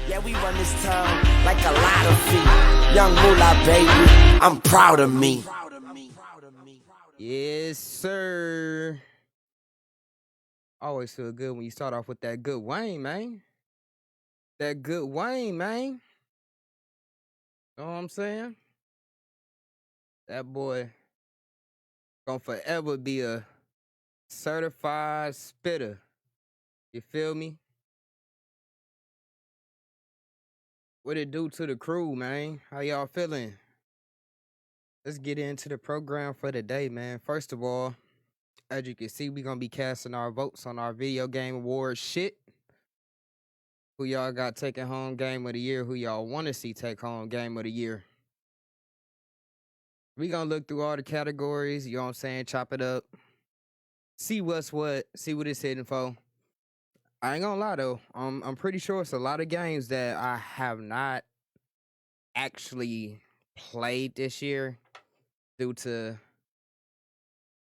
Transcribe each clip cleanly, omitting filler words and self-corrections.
Yeah, we run this town like a lot of feet. Young Moolah, baby, I'm proud of me. Yes, sir. Always feel good when you start off with that good Wayne, man. That good Wayne, man. Know what I'm saying? That boy gonna forever be a certified spitter. You feel me? What it do to the crew, man? How y'all feeling? Let's get into the program for the day, man. First of all, as you can see, we gonna be casting our votes on our video game award shit. Who y'all got taking home game of the year? Who y'all want to see take home game of the year? We gonna look through all the categories, you know what I'm saying? Chop it up. See what's what, see what it's hitting for. I ain't gonna lie though, I'm pretty sure it's a lot of games that I have not actually played this year due to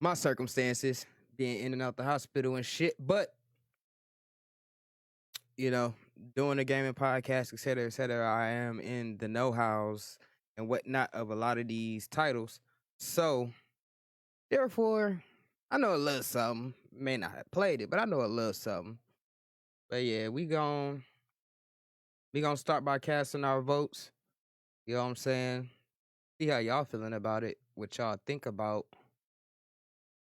my circumstances, being in and out the hospital and shit. But, you know, doing a gaming podcast, et cetera, I am in the know-hows and whatnot of a lot of these titles. So, therefore, I know a little something. May not have played it, but I know a little something. But yeah, we gonna start by casting our votes. You know what I'm saying? See how y'all feeling about it. What y'all think about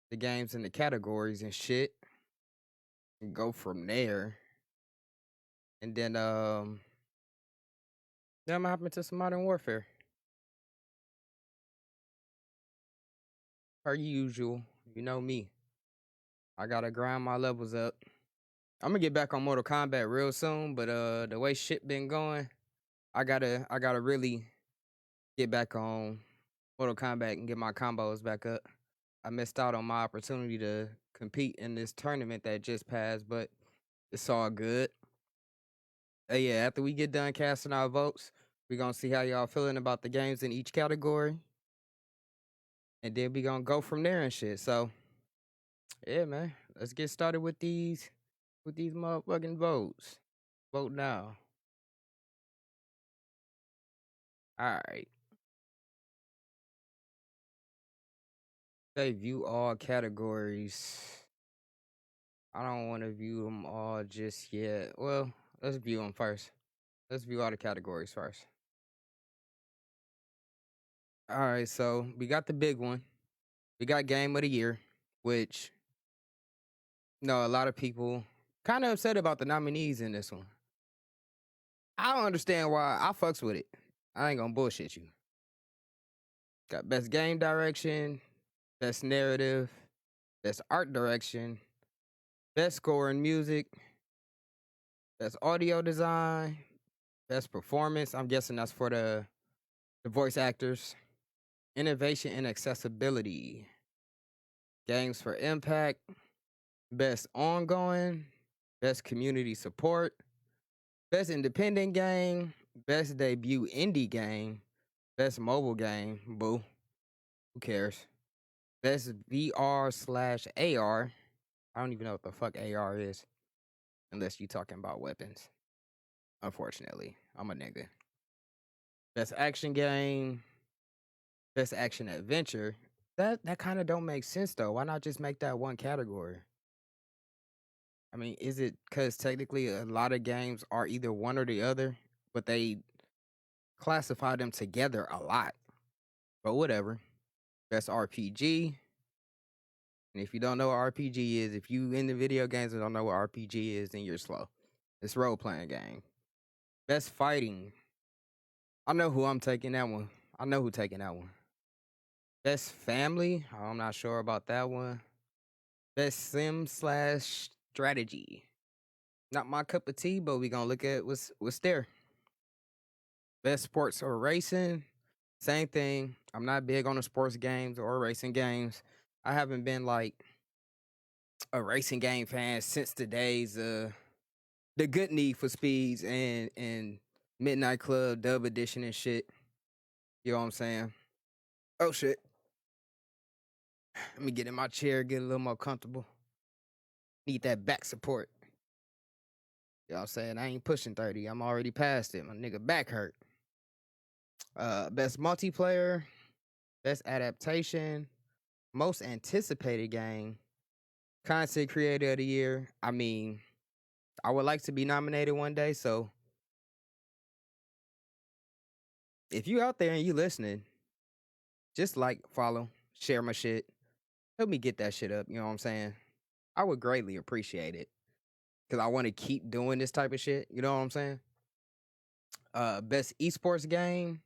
the games and the categories and shit. And go from there. And then I'm gonna hop into some Modern Warfare. Per usual, you know me. I gotta grind my levels up. I'm gonna get back on Mortal Kombat real soon, but the way shit been going, I gotta really get back on Mortal Kombat and get my combos back up. I missed out on my opportunity to compete in this tournament that just passed, but it's all good. Yeah, after we get done casting our votes, we're gonna see how y'all feeling about the games in each category. And then we gonna go from there and shit. So yeah, man. Let's get started with these motherfucking votes. Vote now. Alright. Say view all categories. I don't want to view them all just yet. Well, let's view them first. Let's view all the categories first. Alright, so we got the big one. We got Game of the Year, which, you know, a lot of people kind of upset about the nominees in this one. I don't understand why. I fucks with it. I ain't gonna bullshit you. Got best game direction, best narrative, best art direction, best score and music, best audio design, best performance. I'm guessing that's for the voice actors. Innovation and accessibility. Games for impact, best ongoing, best community support, best independent game, best debut indie game, best mobile game. Boo. Who cares? Best VR/AR. I don't even know what the fuck AR is. Unless you talking about weapons. Unfortunately, I'm a nigga. Best action game. Best action adventure. That kind of don't make sense though. Why not just make that one category? I mean, is it because technically a lot of games are either one or the other, but they classify them together a lot. But whatever. Best RPG. And if you don't know what RPG is, if you in the video games and don't know what RPG is, then you're slow. It's role playing game. Best fighting. I know who I'm taking that one. I know who taking that one. Best family. I'm not sure about that one. Best sim/strategy. Not my cup of tea, but we gonna look at what's there. Best sports or racing. Same thing. I'm not big on the sports games or racing games. I haven't been like a racing game fan since the days of the good Need for Speeds and Midnight Club Dub Edition and shit. You know what I'm saying? Oh shit. Let me get in my chair, get a little more comfortable. Need that back support. You know what I'm saying? I ain't pushing 30. I'm already past it. My nigga back hurt. Best multiplayer, best adaptation, most anticipated game, content creator of the year. I mean, I would like to be nominated one day. So if you out there and you listening, just like, follow, share my shit. Help me get that shit up. You know what I'm saying? I would greatly appreciate it. Cause I want to keep doing this type of shit. You know what I'm saying? Best esports game,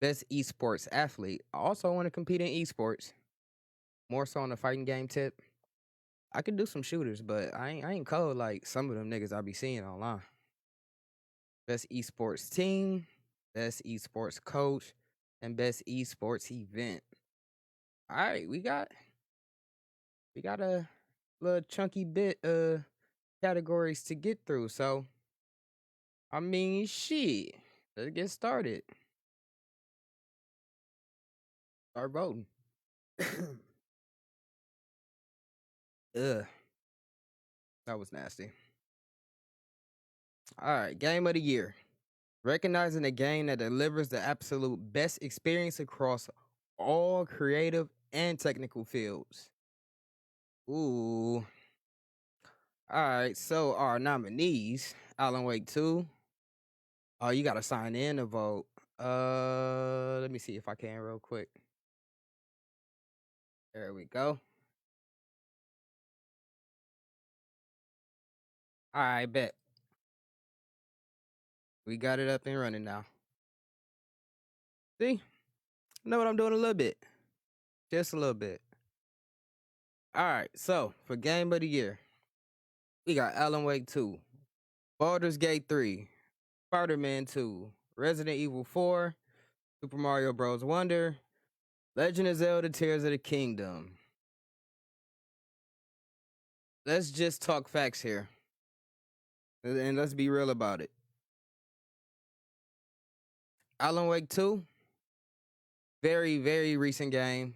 best esports athlete. I also want to compete in esports. More so on the fighting game tip. I could do some shooters, but I ain't cold like some of them niggas I be seeing online. Best esports team, best esports coach, and best esports event. All right, we got a little chunky bit categories to get through. So I mean, shit. Let's get started. Start voting. Ugh, that was nasty. All right, game of the year. Recognizing a game that delivers the absolute best experience across all creative and technical fields. Ooh. All right, so our nominees, Alan Wake 2. Oh, you gotta sign in to vote. Let me see if I can real quick. There we go. All right, bet. We got it up and running now. See? Know what I'm doing a little bit. Just a little bit. All right, so for game of the year, we got Alan Wake 2, Baldur's Gate 3, Spider-Man 2, Resident Evil 4, Super Mario Bros. Wonder, Legend of Zelda Tears of the Kingdom. Let's just talk facts here. And let's be real about it. Alan Wake 2, very, very recent game.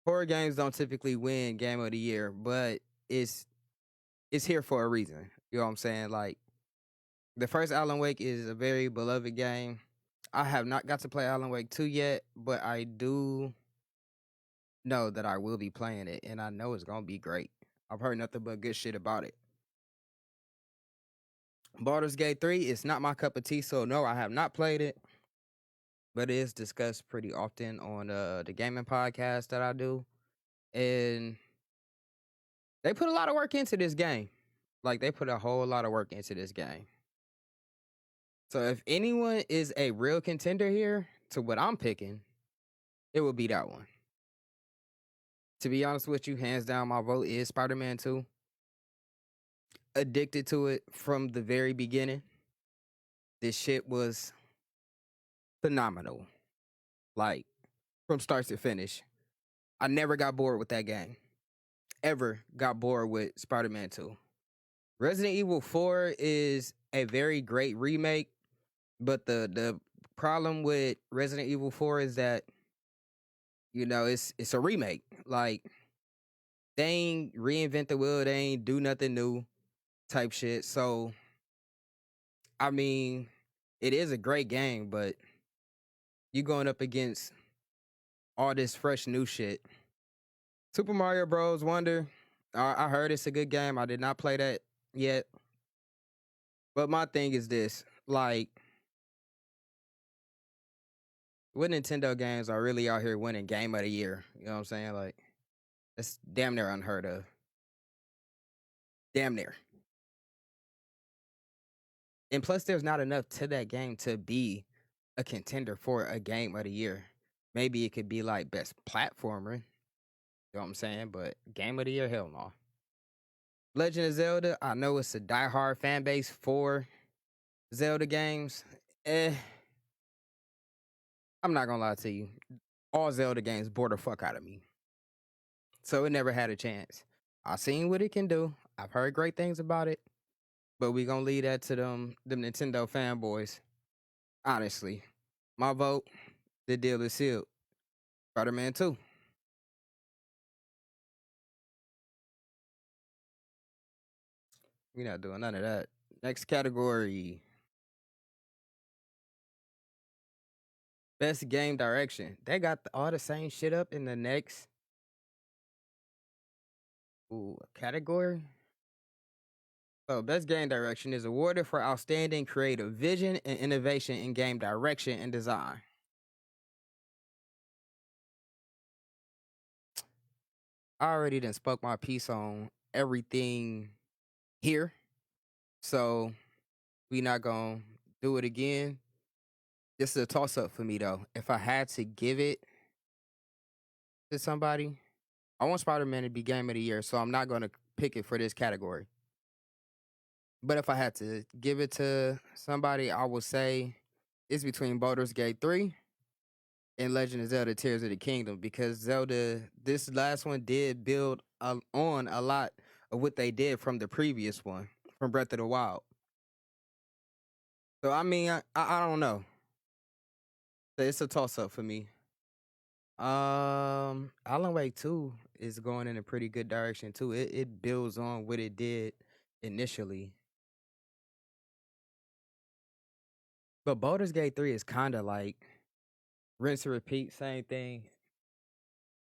Horror games don't typically win game of the year, but it's here for a reason. You know what I'm saying? Like, the first Alan Wake is a very beloved game. I have not got to play Alan Wake 2 yet, but I do know that I will be playing it, and I know it's gonna be great. I've heard nothing but good shit about it. Baldur's Gate 3 is not my cup of tea, so no, I have not played it, but it is discussed pretty often on the gaming podcast that I do, and they put a lot of work into this game. Like, they put a whole lot of work into this game. So if anyone is a real contender here to what I'm picking, it would be that one. To be honest with you, hands down, my vote is Spider-Man 2. Addicted to it from the very beginning. This shit was phenomenal. Like, from start to finish. I never got bored with that game. Ever got bored with Spider-Man 2. Resident Evil 4 is a very great remake, but the problem with Resident Evil 4 is that, you know, it's a remake. Like, they ain't reinvent the wheel, they ain't do nothing new type shit. So, I mean, it is a great game, but you going up against all this fresh new shit. Super Mario Bros. Wonder, I heard it's a good game. I did not play that yet. But my thing is this, like, what Nintendo games are really out here winning game of the year? You know what I'm saying? Like, it's damn near unheard of. Damn near. And plus, there's not enough to that game to be a contender for a game of the year. Maybe it could be like best platformer. You know what I'm saying? But game of the year, hell no. Legend of Zelda, I know it's a diehard fan base for Zelda games. I'm not gonna lie to you. All Zelda games bore the fuck out of me. So it never had a chance. I've seen what it can do. I've heard great things about it. But we gonna leave that to them Nintendo fanboys. Honestly. My vote, the deal is sealed. Spider-Man 2. We not doing none of that. Next category. Best game direction. They got all the same shit up in the next category. So, best game direction is awarded for outstanding creative vision and innovation in game direction and design. I already done spoke my piece on everything here, so we not gonna do it again. This is a toss up for me though. If I had to give it to somebody, I want Spider Man to be Game of the Year, so I'm not gonna pick it for this category. But if I had to give it to somebody, I would say it's between Baldur's Gate 3 and Legend of Zelda Tears of the Kingdom, because Zelda, this last one did build on a lot of what they did from the previous one, from Breath of the Wild. So, I mean, I don't know. It's a toss up for me. Alan Wake 2 is going in a pretty good direction too. It builds on what it did initially. But Baldur's Gate 3 is kind of like rinse and repeat, same thing.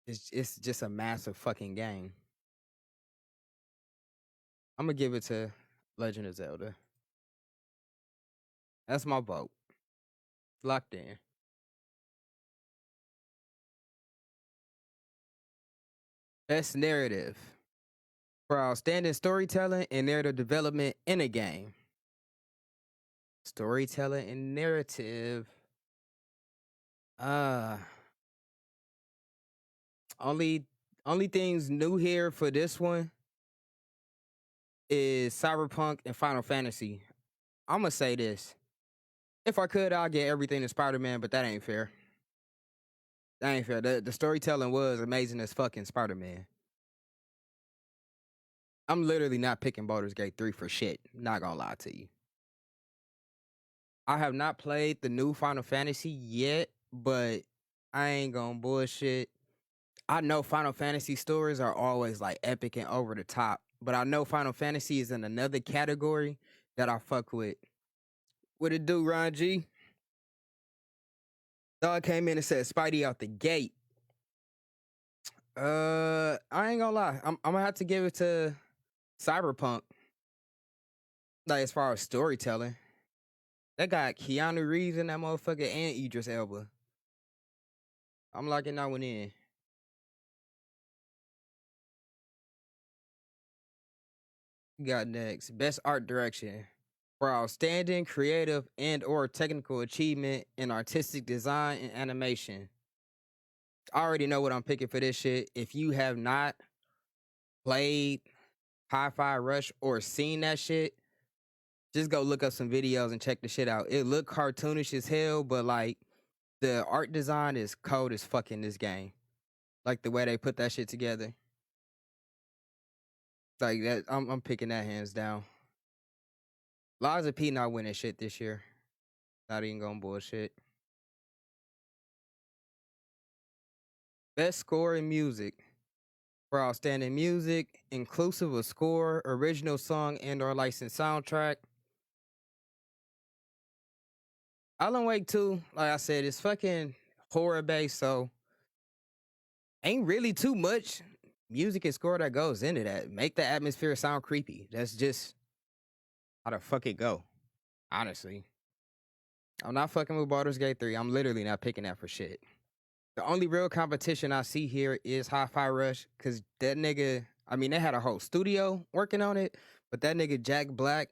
It's just a massive fucking game. I'm gonna give it to Legend of Zelda. That's my vote. Locked in. Best narrative for outstanding storytelling and narrative development in a game. Storytelling and narrative. Uh only things new here for this one is Cyberpunk and Final Fantasy. I'm gonna say this. If I could, I'll get everything to Spider-Man, but that ain't fair. That ain't fair. The storytelling was amazing as fucking Spider-Man. I'm literally not picking Baldur's Gate 3 for shit. Not gonna lie to you. I have not played the new Final Fantasy yet, but I ain't gonna bullshit. I know Final Fantasy stories are always like epic and over the top, but I know Final Fantasy is in another category that I fuck with. What it do, Ron G? Dog came in and said Spidey out the gate. I ain't gonna lie. I'm gonna have to give it to Cyberpunk. Like as far as storytelling, that got Keanu Reeves in that motherfucker and Idris Elba. I'm locking that one in. Got next best art direction for outstanding creative and or technical achievement in artistic design and animation. I already know what I'm picking for this shit. If you have not played Hi-Fi Rush or seen that shit, just go look up some videos and check the shit out. It look cartoonish as hell, but like the art design is cold as fuck in this game. Like the way they put that shit together. Like that, I'm picking that hands down. Liza P not winning shit this year. Not even gonna bullshit. Best score in music. For outstanding music, inclusive of score, original song, and or licensed soundtrack. Alan Wake 2, like I said, it's fucking horror based, so ain't really too much music and score that goes into that. Make the atmosphere sound creepy. That's just how the fuck it go. Honestly. I'm not fucking with Baldur's Gate 3. I'm literally not picking that for shit. The only real competition I see here is Hi-Fi Rush, because that nigga, I mean, they had a whole studio working on it, but that nigga Jack Black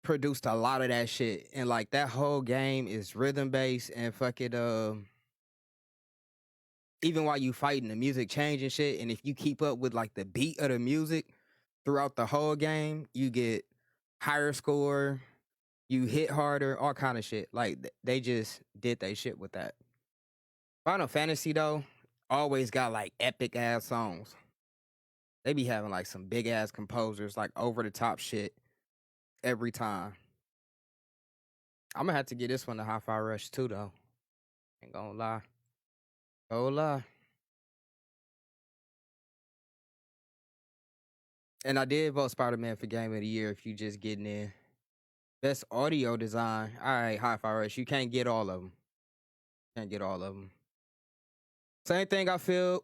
produced a lot of that shit. And like that whole game is rhythm based and fucking even while you fighting, the music change and shit. And if you keep up with like the beat of the music throughout the whole game, you get higher score, you hit harder, all kind of shit. Like they just did they shit with that. Final Fantasy though, always got like epic ass songs. They be having like some big ass composers, like over the top shit every time. I'm gonna have to get this one to Hi-Fi Rush too though. Ain't gonna lie. Gonna lie. And I did vote Spider-Man for Game of the Year if you just getting in. Best audio design. All right, Hi-Fi Rush. You can't get all of them. Can't get all of them. Same thing I feel.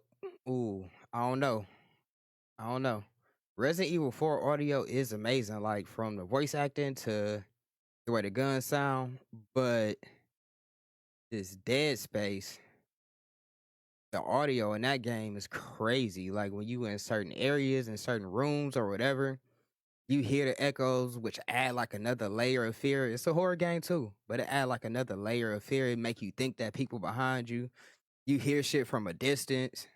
Ooh, I don't know. I don't know. Resident Evil 4 audio is amazing, like from the voice acting to the way the guns sound. But this Dead Space, the audio in that game is crazy. Like when you in certain areas and certain rooms or whatever, you hear the echoes, which add like another layer of fear. It's a horror game too, but it add like another layer of fear. It make you think that people behind you. You hear shit from a distance.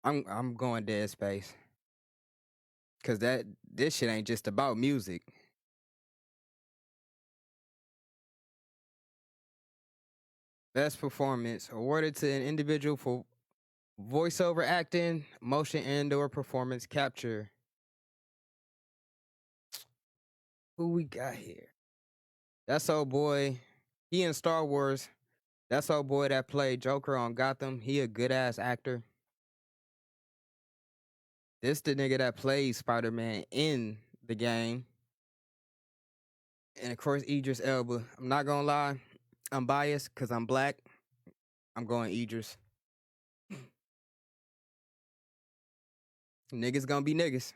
I'm going Dead Space because this shit ain't just about music. Best performance awarded to an individual for voiceover acting, motion and/or performance capture. Who we got here? That's old boy. He in Star Wars. That's old boy that played Joker on Gotham. He a good ass actor. This the nigga that plays Spider-Man in the game. And of course, Idris Elba. I'm not gonna lie. I'm biased because I'm black. I'm going Idris. Niggas gonna be niggas.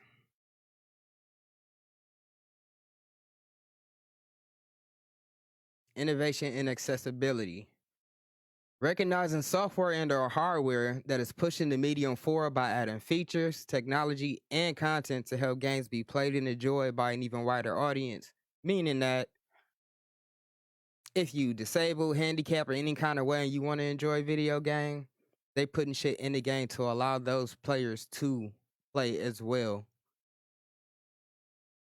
Innovation and accessibility. Recognizing software and or hardware that is pushing the medium forward by adding features, technology, and content to help games be played and enjoyed by an even wider audience. Meaning that if you disable, handicap, or any kind of way and you want to enjoy video game, they putting shit in the game to allow those players to play as well.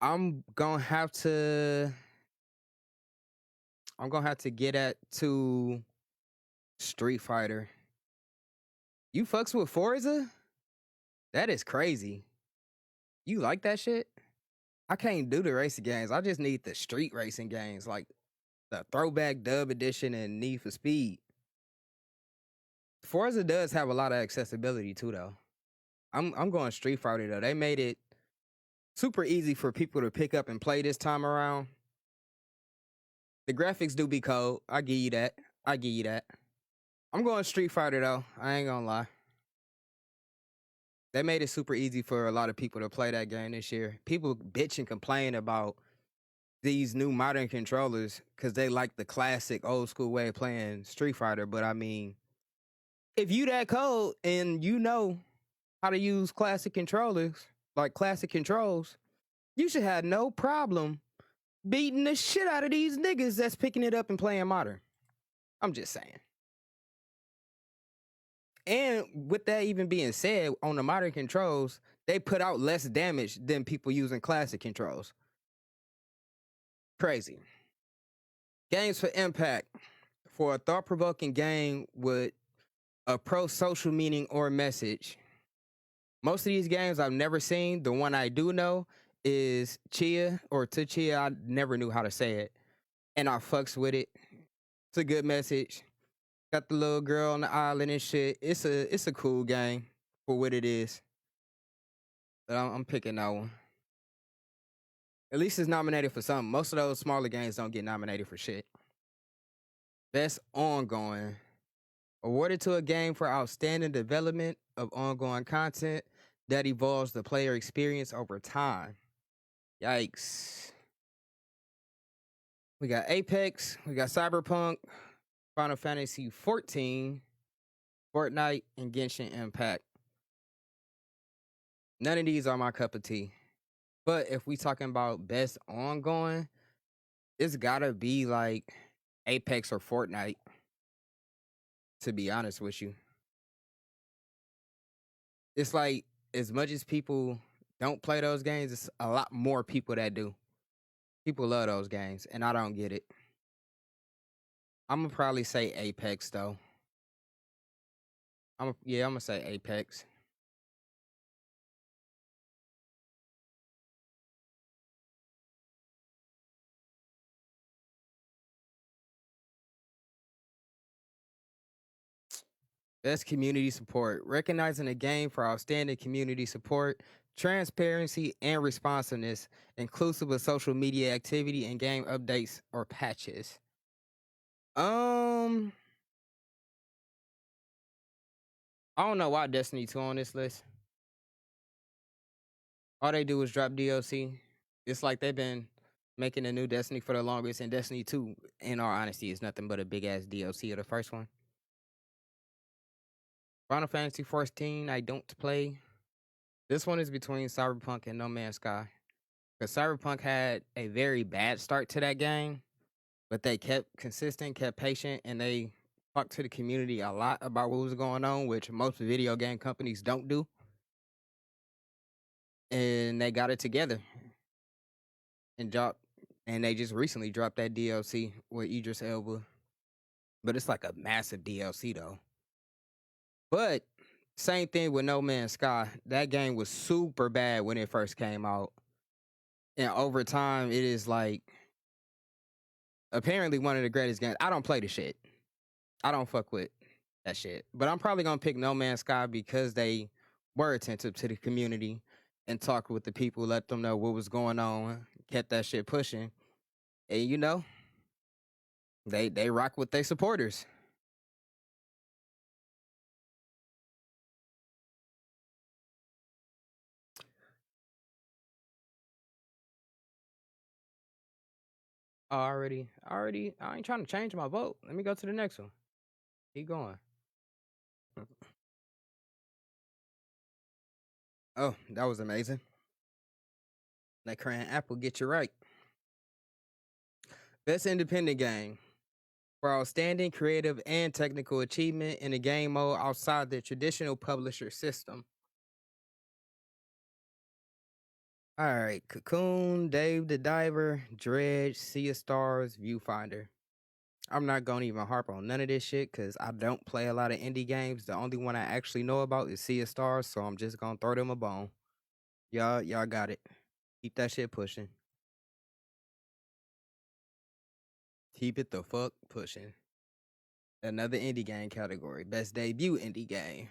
I'm gonna have to get at to Street Fighter. You fucks with Forza? That is crazy. You like that shit? I can't do the racing games. I just need the street racing games, like the Throwback Dub Edition and Need for Speed. Forza does have a lot of accessibility too, though. I'm going Street Fighter though. They made it super easy for people to pick up and play this time around. The graphics do be cold. I give you that. I'm going Street Fighter though. I ain't gonna lie. They made it super easy for a lot of people to play that game this year. People bitch and complain about these new modern controllers because they like the classic old school way of playing Street Fighter. But I mean, if you that cold and you know how to use classic controllers, like classic controls, you should have no problem beating the shit out of these niggas that's picking it up and playing modern. I'm just saying. And with that even being said, on the modern controls, they put out less damage than people using classic controls. Crazy. Games for impact. For a thought-provoking game with a pro-social meaning or message. Most of these games I've never seen. The one I do know is Chia or Tuchia. I never knew how to say it. And I fucks with it. It's a good message. Got the little girl on the island and shit. It's a cool game for what it is. But I'm picking that one. At least it's nominated for something. Most of those smaller games don't get nominated for shit. Best ongoing. Awarded to a game for outstanding development of ongoing content that evolves the player experience over time. Yikes. We got Apex, we got Cyberpunk, Final Fantasy 14, Fortnite, and Genshin Impact. None of these are my cup of tea. But if we talking about best ongoing, it's gotta be like Apex or Fortnite, to be honest with you. It's like as much as people don't play those games, it's a lot more people that do. People love those games, and I don't get it. I'm gonna probably say Apex though. I'm gonna say Apex. Best community support. Recognizing a game for outstanding community support, transparency, and responsiveness, inclusive of social media activity and game updates or patches. Um, I don't know why Destiny 2 on this list. All they do is drop DLC. It's like they've been making a new Destiny for the longest, and Destiny 2, in all honesty, is nothing but a big ass DLC of the first one. Final Fantasy 14, I don't play. This one is between Cyberpunk and No Man's Sky. Because Cyberpunk had a very bad start to that game, but they kept consistent, kept patient, and they talked to the community a lot about what was going on, which most video game companies don't do. And they got it together and dropped, and they just recently dropped that DLC with Idris Elba. But it's like a massive DLC though. But same thing with No Man's Sky. That game was super bad when it first came out. And over time, it is like apparently one of the greatest games. I don't play the shit. I don't fuck with that shit. But I'm probably gonna pick No Man's Sky because they were attentive to the community and talked with the people, let them know what was going on, kept that shit pushing. And you know, they rock with their supporters. I ain't trying to change my vote. Let me go to the next one. Keep going. Oh, that was amazing. That crayon apple get you right. Best independent game for outstanding creative and technical achievement in a game mode outside the traditional publisher system. All right, Cocoon, Dave the Diver, Dredge, Sea of Stars, Viewfinder. I'm not gonna even harp on none of this shit because I don't play a lot of indie games. The only one I actually know about is Sea of Stars, so I'm just gonna throw them a bone. Y'all got it. Keep that shit pushing. Keep it the fuck pushing. Another indie game category. Best debut indie game.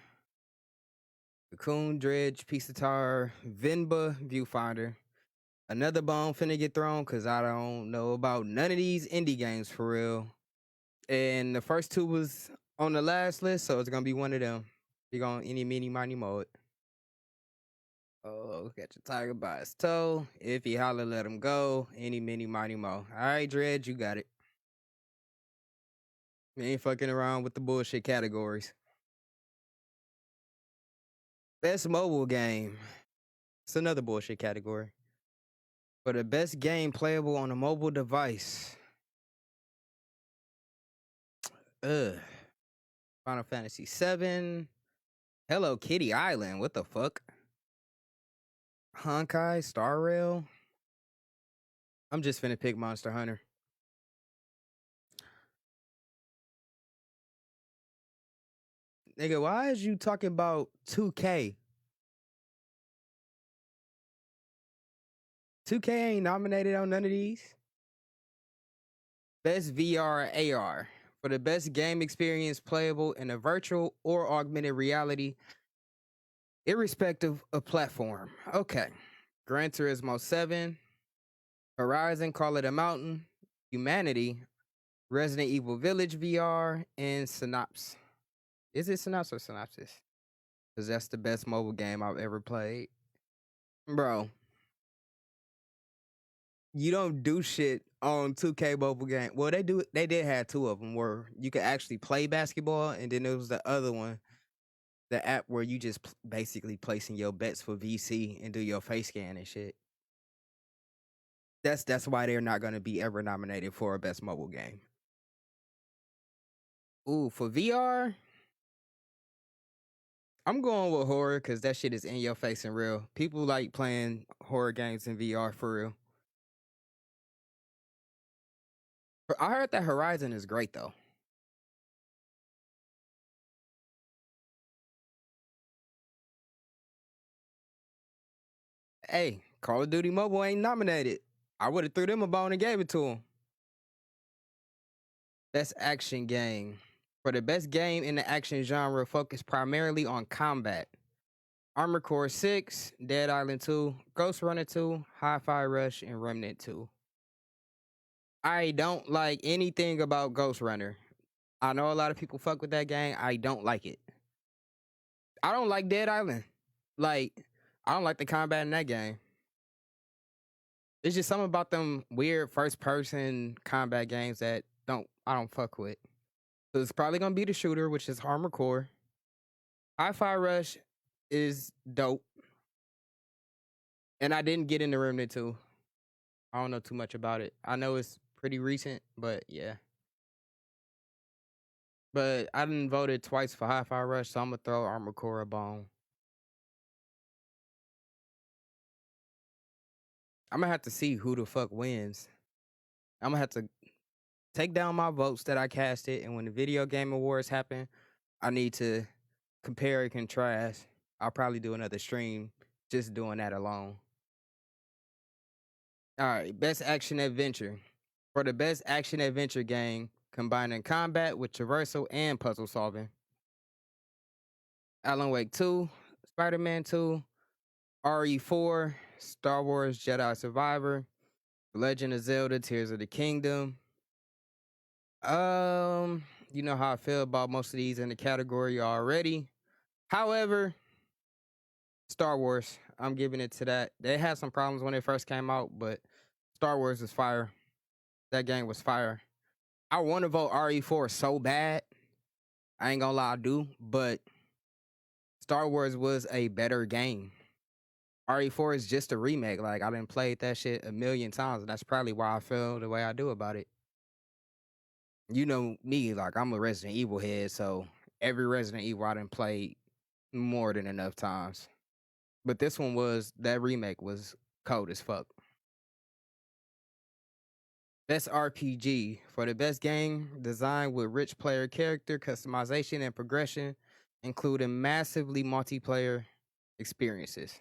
Cocoon, Dredge, Piece of Tar, Vinba, Viewfinder. Another bone finna get thrown because I don't know about none of these indie games for real. And the first two was on the last list, so it's gonna be one of them. You're gonna any, mini, miny mode. Oh, catch a tiger by his toe. If he holler, let him go. Any, mini, miny, mo. All right, Dredge, you got it. We ain't fucking around with the bullshit categories. Best mobile game. It's another bullshit category. For the best game playable on a mobile device. Final Fantasy VII. Hello Kitty Island. What the fuck? Honkai Star Rail. I'm just finna pick Monster Hunter. Nigga, why is you talking about 2K? 2K ain't nominated on none of these. Best VR AR. For the best game experience playable in a virtual or augmented reality, irrespective of platform. Okay. Gran Turismo 7, Horizon Call It a Mountain, Humanity, Resident Evil Village VR, and Synopsis. Is it Synopsis or Synopsis? Because that's the best mobile game I've ever played. Bro, you don't do shit on 2K mobile game. Well, they do. They did have two of them where you could actually play basketball, and then there was the other one, the app where you just basically placing your bets for VC and do your face scan and shit. That's why they're not gonna be ever nominated for a best mobile game. Ooh, for VR, I'm going with horror because that shit is in your face and real. People like playing horror games in VR for real. I heard that Horizon is great though. Hey, Call of Duty Mobile ain't nominated. I would have threw them a bone and gave it to them. Best action game. For the best game in the action genre focused primarily on combat. Armored Core 6, Dead Island 2, Ghost Runner 2, Hi-Fi Rush, and Remnant 2. I don't like anything about Ghost Runner. I know a lot of people fuck with that game. I don't like it. I don't like Dead Island. Like, I don't like the combat in that game. It's just something about them weird first person combat games that I don't fuck with. So it's probably gonna be the shooter, which is Armored Core. Hi-Fi Rush is dope. And I didn't get into Remnant 2. I don't know too much about it. I know it's pretty recent, but yeah. But I didn't voted twice for Hi-Fi Rush, so I'm gonna throw Armored Core a bone. I'm gonna have to see who the fuck wins. I'm gonna have to take down my votes that I casted, and when the video game awards happen, I need to compare and contrast. I'll probably do another stream just doing that alone. All right, best action adventure. For the best action adventure game, combining combat with traversal and puzzle solving. Alan Wake 2, Spider-Man 2, RE4, Star Wars Jedi Survivor, Legend of Zelda Tears of the Kingdom. You know how I feel about most of these in the category already. However, Star Wars, I'm giving it to that. They had some problems when it first came out, but Star Wars is fire. That game was fire. I want to vote RE4 so bad. I ain't gonna lie, I do, but Star Wars was a better game. RE4 is just a remake. Like, I done played that shit a million times, and that's probably why I feel the way I do about it. You know me, like, I'm a Resident Evil head, so every Resident Evil I done played more than enough times. But this one that remake was cold as fuck. Best RPG. For the best game, designed with rich player character, customization, and progression, including massively multiplayer experiences.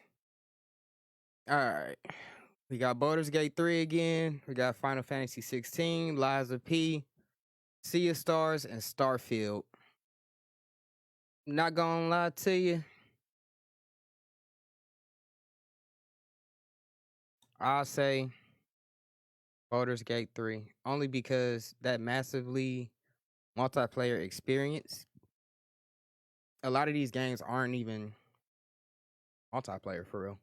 All right. We got Baldur's Gate 3 again. We got Final Fantasy 16, Lies of P, Sea of Stars, and Starfield. Not gonna lie to you. I'll say Baldur's Gate 3. Only because that massively multiplayer experience, a lot of these games aren't even multiplayer for real.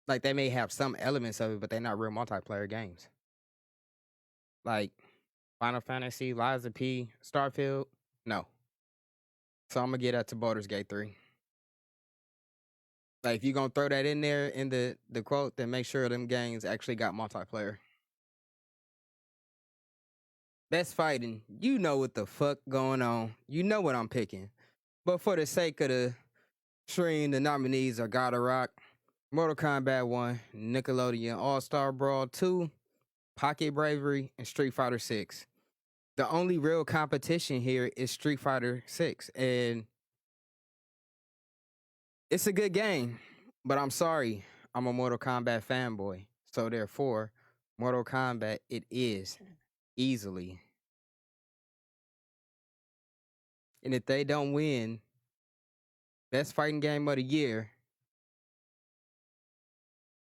Like, they may have some elements of it, but they're not real multiplayer games. Like Final Fantasy, Lies of P, Starfield, no. So I'm gonna get that to Baldur's Gate 3. Like, if you're gonna throw that in there in the quote, then make sure them games actually got multiplayer. Best fighting, you know what the fuck going on. You know what I'm picking. But for the sake of the stream, the nominees are God of Rock, Mortal Kombat 1, Nickelodeon All-Star Brawl 2, Pocket Bravery, and Street Fighter 6. The only real competition here is Street Fighter 6, and it's a good game, but I'm sorry, I'm a Mortal Kombat fanboy. So therefore, Mortal Kombat it is easily. And if they don't win best fighting game of the year,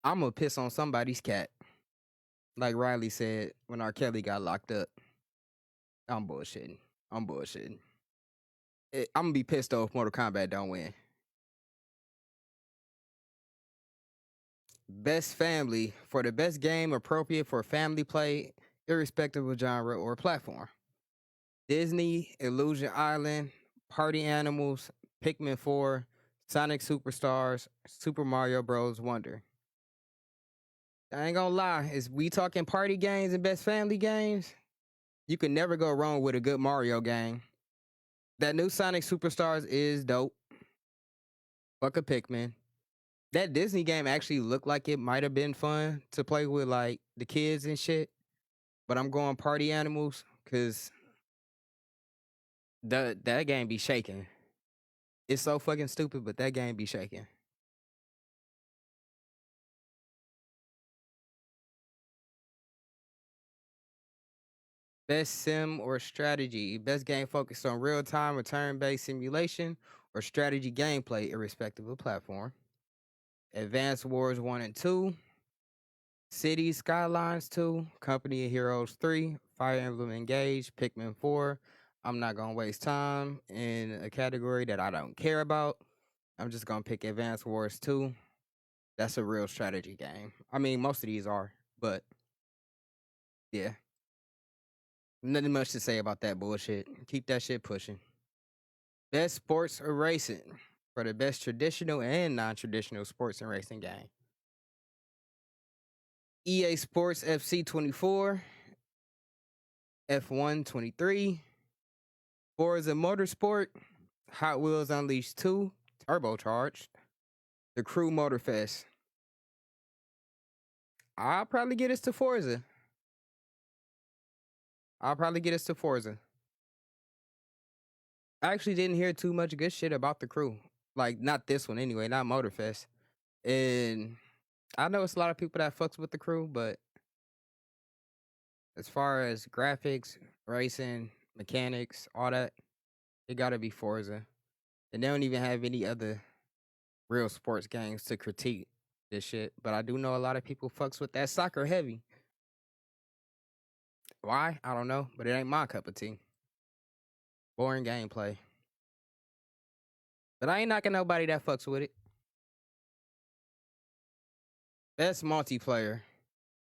I'm gonna piss on somebody's cat. Like Riley said when R. Kelly got locked up. I'm bullshitting. I'm bullshitting. I'm gonna be pissed off if Mortal Kombat don't win. Best family. For the best game appropriate for family play, irrespective of genre or platform. Disney, Illusion Island, Party Animals, Pikmin 4, Sonic Superstars, Super Mario Bros. Wonder. I ain't gonna lie, is we talking party games and best family games? You can never go wrong with a good Mario game. That new Sonic Superstars is dope. Fuck a Pikmin. That Disney game actually looked like it might have been fun to play with like the kids and shit. But I'm going Party Animals because that game be shaking. It's so fucking stupid, but that game be shaking. Best sim or strategy. Best game focused on real-time or turn-based simulation or strategy gameplay, irrespective of platform. Advance Wars 1 and 2, Cities Skylines 2, Company of Heroes 3, Fire Emblem Engage, Pikmin 4. I'm not going to waste time in a category that I don't care about. I'm just going to pick Advance Wars 2. That's a real strategy game. I mean, most of these are, but yeah. Nothing much to say about that bullshit. Keep that shit pushing. Best sports or racing for the best traditional and non-traditional sports and racing game. EA Sports FC 24, F1 23, Forza Motorsport, Hot Wheels Unleashed 2, Turbocharged, The Crew Motorfest. I'll probably get us to Forza. I actually didn't hear too much good shit about The Crew. Like, not this one anyway, not Motorfest. And I know it's a lot of people that fucks with The Crew, but as far as graphics, racing, mechanics, all that, it gotta be Forza. And they don't even have any other real sports games to critique this shit. But I do know a lot of people fucks with that soccer heavy. Why? I don't know, but it ain't my cup of tea. Boring gameplay. But I ain't knocking nobody that fucks with it. Best multiplayer.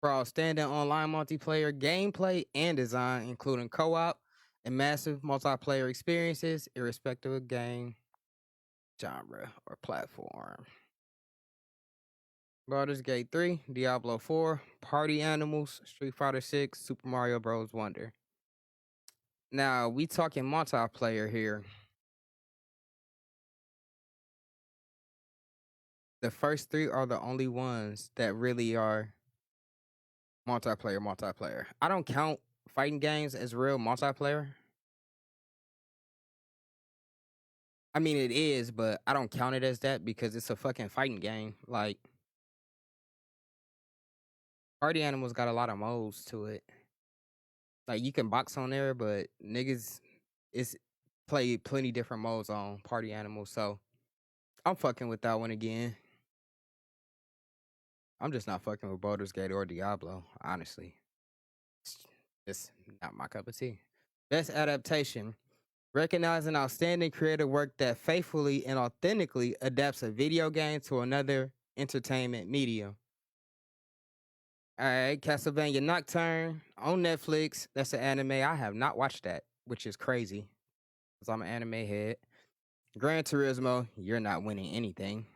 For outstanding online multiplayer gameplay and design, including co-op and massive multiplayer experiences, irrespective of game, genre, or platform. Baldur's Gate 3, Diablo 4, Party Animals, Street Fighter 6, Super Mario Bros. Wonder. Now, we talking multiplayer here. The first three are the only ones that really are multiplayer. I don't count fighting games as real multiplayer. I mean, it is, but I don't count it as that because it's a fucking fighting game. Like, Party Animals got a lot of modes to it. Like, you can box on there, but niggas it's play plenty different modes on Party Animals. So I'm fucking with that one again. I'm just not fucking with Baldur's Gate or Diablo, honestly. It's just not my cup of tea. Best adaptation. Recognizing outstanding creative work that faithfully and authentically adapts a video game to another entertainment medium. All right, Castlevania Nocturne on Netflix. That's an anime. I have not watched that, which is crazy because I'm an anime head. Gran Turismo, you're not winning anything.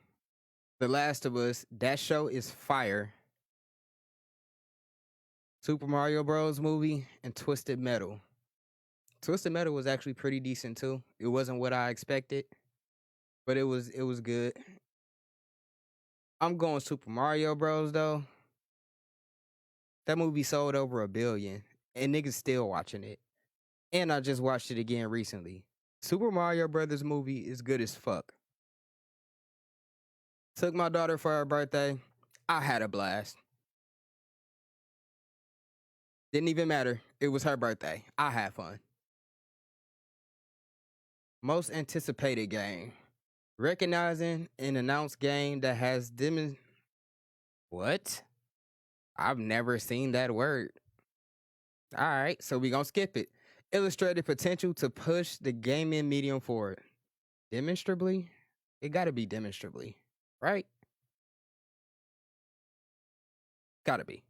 The Last of Us, that show is fire. Super Mario Bros. Movie and Twisted Metal. Twisted Metal was actually pretty decent too. It wasn't what I expected, but it was good. I'm going Super Mario Bros. Though. That movie sold over 1 billion, and niggas still watching it. And I just watched it again recently. Super Mario Brothers movie is good as fuck. Took my daughter for her birthday. I had a blast. Didn't even matter. It was her birthday. I had fun. Most anticipated game. Recognizing an announced game that has What? I've never seen that word. All right, so we gonna skip it. Illustrated potential to push the gaming medium forward. Demonstrably? It gotta be demonstrably, right? Gotta be.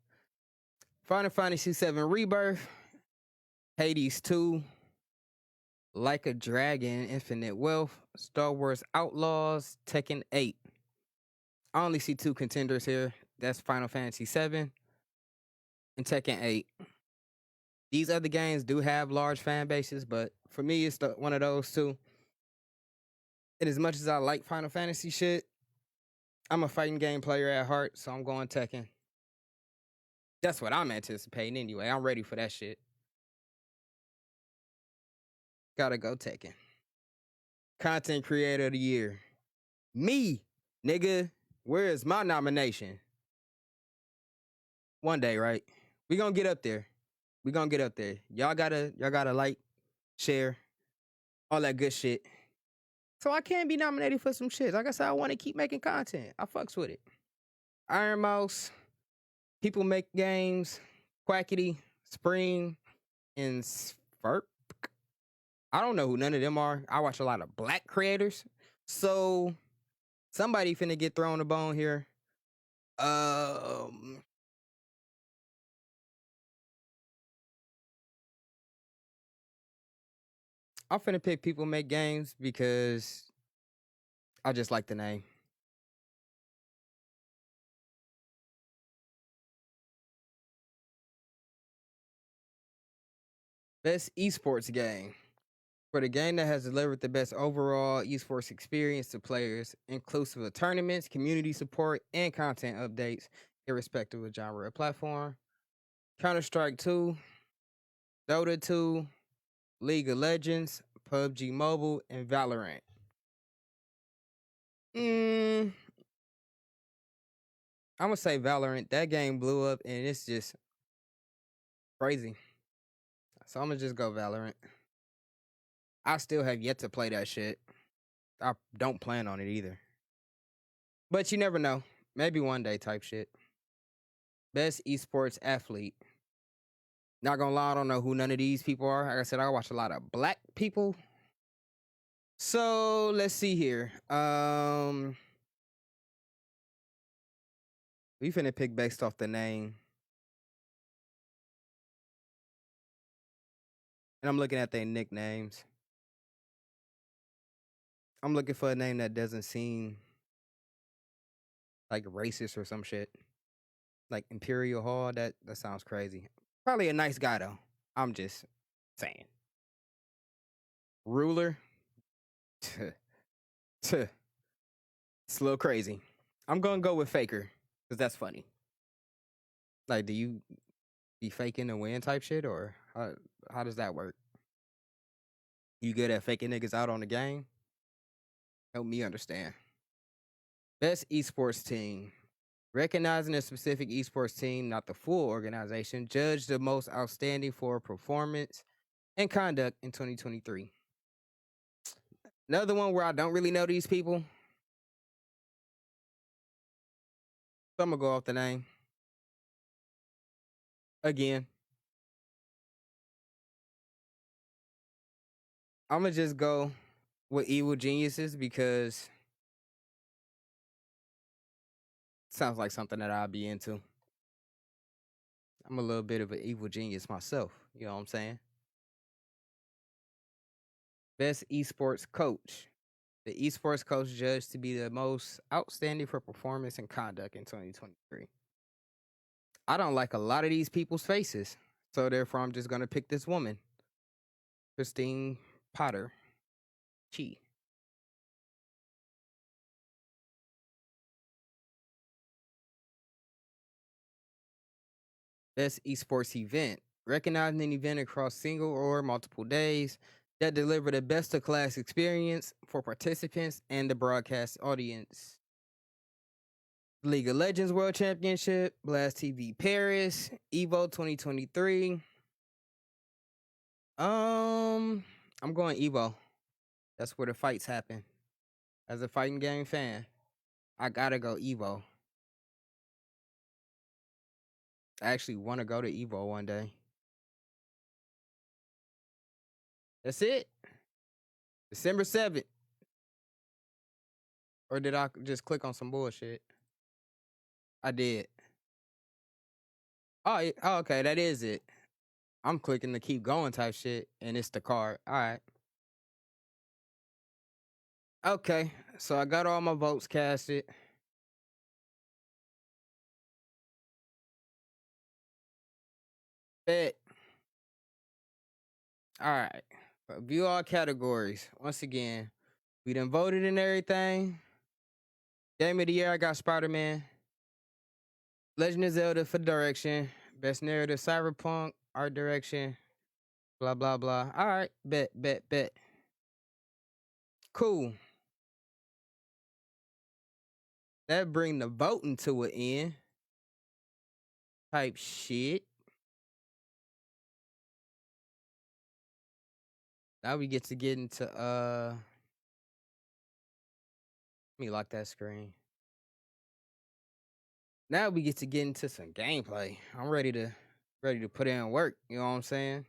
Final Fantasy VII Rebirth, Hades 2, Like a Dragon, Infinite Wealth, Star Wars Outlaws, Tekken 8. I only see 2 contenders here. That's Final Fantasy VII and Tekken 8. These other games do have large fan bases, but for me, it's one of those two. And as much as I like Final Fantasy shit, I'm a fighting game player at heart, so I'm going Tekken. That's what I'm anticipating anyway. I'm ready for that shit. Gotta go Tekken. Content Creator of the Year. Me, nigga. Where is my nomination? One day, right? We gonna get up there. Y'all gotta like, share, all that good shit. So I can be nominated for some shit. Like I said, I want to keep making content. I fucks with it. Iron Mouse, People Make Games, Quackity, Spring, and Sfurp. I don't know who none of them are. I watch a lot of black creators. So somebody finna get thrown a bone here. I'm finna pick People Make Games because I just like the name. Best esports game. For the game that has delivered the best overall esports experience to players, inclusive of tournaments, community support, and content updates, irrespective of genre or platform. Counter-Strike 2, Dota 2, League of Legends, PUBG Mobile, and Valorant. I'm gonna say Valorant. That game blew up and it's just crazy. So I'm gonna just go Valorant. I still have yet to play that shit. I don't plan on it either. But you never know. Maybe one day type shit. Best esports athlete. Not gonna lie, I don't know who none of these people are. Like I said, I watch a lot of black people. So let's see here. We finna pick based off the name. And I'm looking at their nicknames. I'm looking for a name that doesn't seem like racist or some shit. Like Imperial Hall, that sounds crazy. Probably a nice guy though. I'm just saying. Ruler. It's a little crazy. I'm gonna go with Faker, because that's funny. Like, do you be faking to win type shit, or how does that work? You good at faking niggas out on the game? Help me understand. Best esports team. Recognizing a specific esports team, not the full organization, judged the most outstanding for performance and conduct in 2023. Another one where I don't really know these people. So I'm gonna go off the name. Again. I'm gonna just go with Evil Geniuses because it sounds like something that I'd be into. I'm a little bit of an evil genius myself. You know what I'm saying? Best esports coach. The esports coach judged to be the most outstanding for performance and conduct in 2023. I don't like a lot of these people's faces. So therefore, I'm just going to pick this woman, Christine Potter. Chi. Best esports event. Recognizing an event across single or multiple days that deliver the best of class experience for participants and the broadcast audience. League of Legends World Championship, Blast TV Paris, Evo 2023. I'm going Evo. That's where the fights happen. As a fighting game fan, I gotta go Evo. I actually want to go to Evo one day. That's it. December 7th. Or did I just click on some bullshit? I did. Oh, okay, that is it. I'm clicking the keep going type shit, and it's the card. All right. Okay, so I got all my votes casted. Bet. All right. View all categories. Once again, we done voted and everything. Game of the year, I got Spider-Man. Legend of Zelda for direction. Best narrative, Cyberpunk. Art direction. Blah, blah, blah. All right. Bet. Cool. That bring the voting to an end. Type shit. Now we get into me lock that screen. Now we get into some gameplay. I'm ready to put in work. You know what I'm saying?